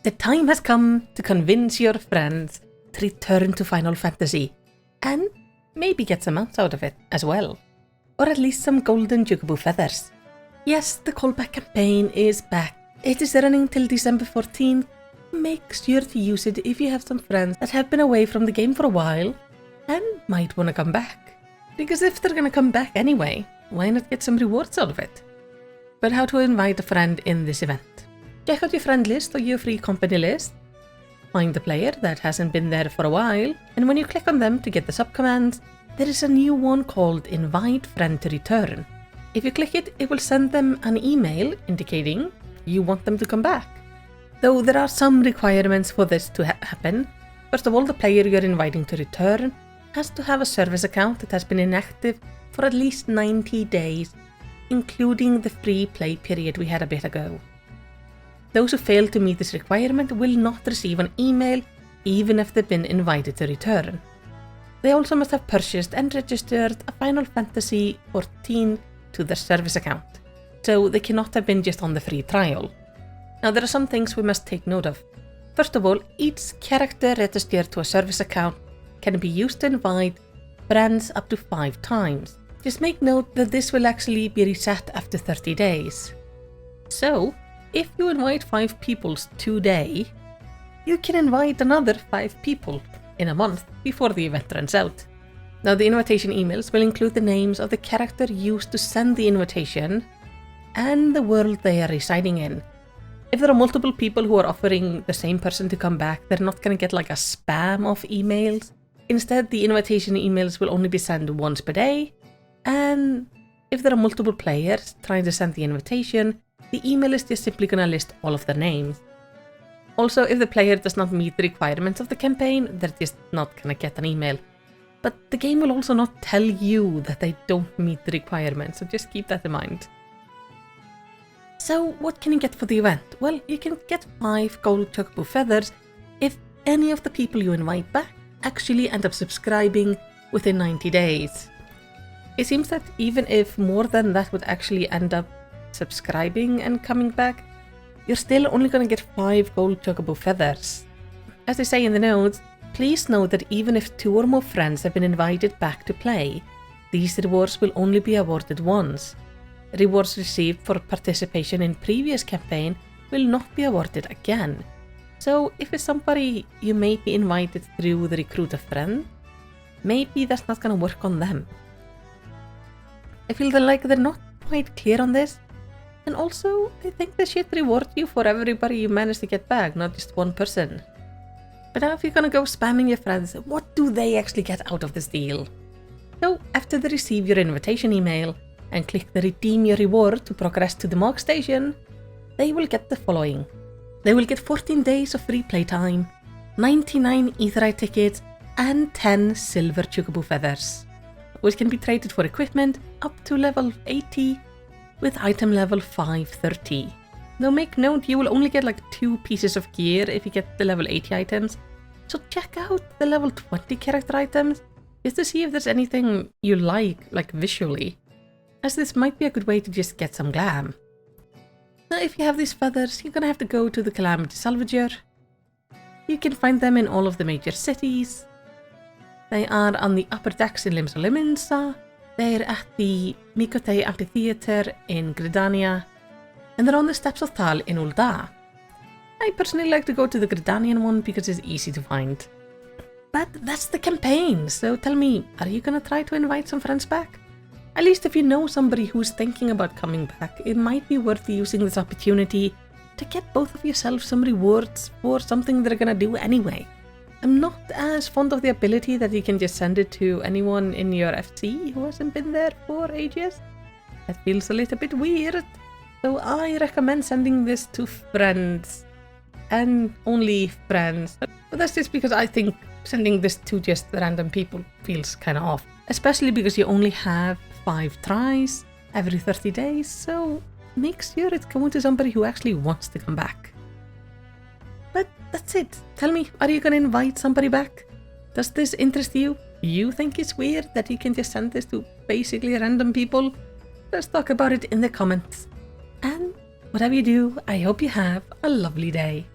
The time has come to convince your friends to return to Final Fantasy, and maybe get some mounts out of it as well. Or at least some golden chocobo feathers. Yes, the Callback Campaign is back. It is running till December 14th. Make sure to use it if you have some friends that have been away from the game for a while and might want to come back. Because if they're gonna come back anyway, why not get some rewards out of it? But how to invite a friend in this event? Check out your friend list or your free company list. Find the player that hasn't been there for a while, and when you click on them to get the subcommands, there is a new one called Invite Friend to Return. If you click it, it will send them an email indicating you want them to come back. Though there are some requirements for this to happen. First of all, the player you're inviting to return has to have a service account that has been inactive for at least 90 days, including the free play period we had a bit ago. Those who fail to meet this requirement will not receive an email even if they've been invited to return. They also must have purchased and registered a Final Fantasy XIV to their service account, so they cannot have been just on the free trial. Now there are some things we must take note of. First of all, each character registered to a service account can be used to invite friends up to 5 times. Just make note that this will actually be reset after 30 days. So, if you invite 5 people today, you can invite another 5 people in a month before the event runs out. Now the invitation emails will include the names of the character used to send the invitation and the world they are residing in. If there are multiple people who are offering the same person to come back, they're not going to get like a spam of emails. Instead, the invitation emails will only be sent once per day, and if there are multiple players trying to send the invitation, the email is just simply going to list all of their names. Also, if the player does not meet the requirements of the campaign, they're just not going to get an email. But the game will also not tell you that they don't meet the requirements, so just keep that in mind. So, what can you get for the event? Well, you can get 5 gold chocobo feathers if any of the people you invite back actually end up subscribing within 90 days. It seems that even if more than that would actually end up subscribing and coming back, you're still only going to get 5 gold chocobo feathers. As they say in the notes, please note that even if 2 or more friends have been invited back to play, these rewards will only be awarded once. Rewards received for participation in previous campaign will not be awarded again. So if it's somebody you may be invited through the recruit a friend, maybe that's not going to work on them. I feel like they're not quite clear on this, and also I think they should reward you for everybody you manage to get back, not just one person. But now if you're gonna go spamming your friends, what do they actually get out of this deal? So after they receive your invitation email and click the redeem your reward to progress to the Mog Station, they will get the following. They will get 14 days of free playtime, 99 Aetheryte tickets, and 10 silver chocobo feathers, which can be traded for equipment up to level 80 with item level 530. Now make note, you will only get like 2 pieces of gear if you get the level 80 items, so check out the level 20 character items just to see if there's anything you like visually, as this might be a good way to just get some glam. Now if you have these feathers, you're gonna have to go to the Calamity Salvager. You can find them in all of the major cities. They are on the upper decks in Limsa Liminsa, they're at the Mikote Amphitheater in Gridania, and they're on the steps of Thal in Ul'dah. I personally like to go to the Gridanian one because it's easy to find. But that's the campaign, so tell me, are you gonna try to invite some friends back? At least if you know somebody who's thinking about coming back, it might be worth using this opportunity to get both of yourselves some rewards for something they're gonna do anyway. I'm not as fond of the ability that you can just send it to anyone in your FC who hasn't been there for ages. That feels a little bit weird. So I recommend sending this to friends, and only friends. But that's just because I think sending this to just random people feels kinda off. Especially because you only have 5 tries every 30 days, so make sure it's going to somebody who actually wants to come back. But that's it. Tell me, are you gonna invite somebody back? Does this interest you? You think it's weird that you can just send this to basically random people? Let's talk about it in the comments. And whatever you do, I hope you have a lovely day.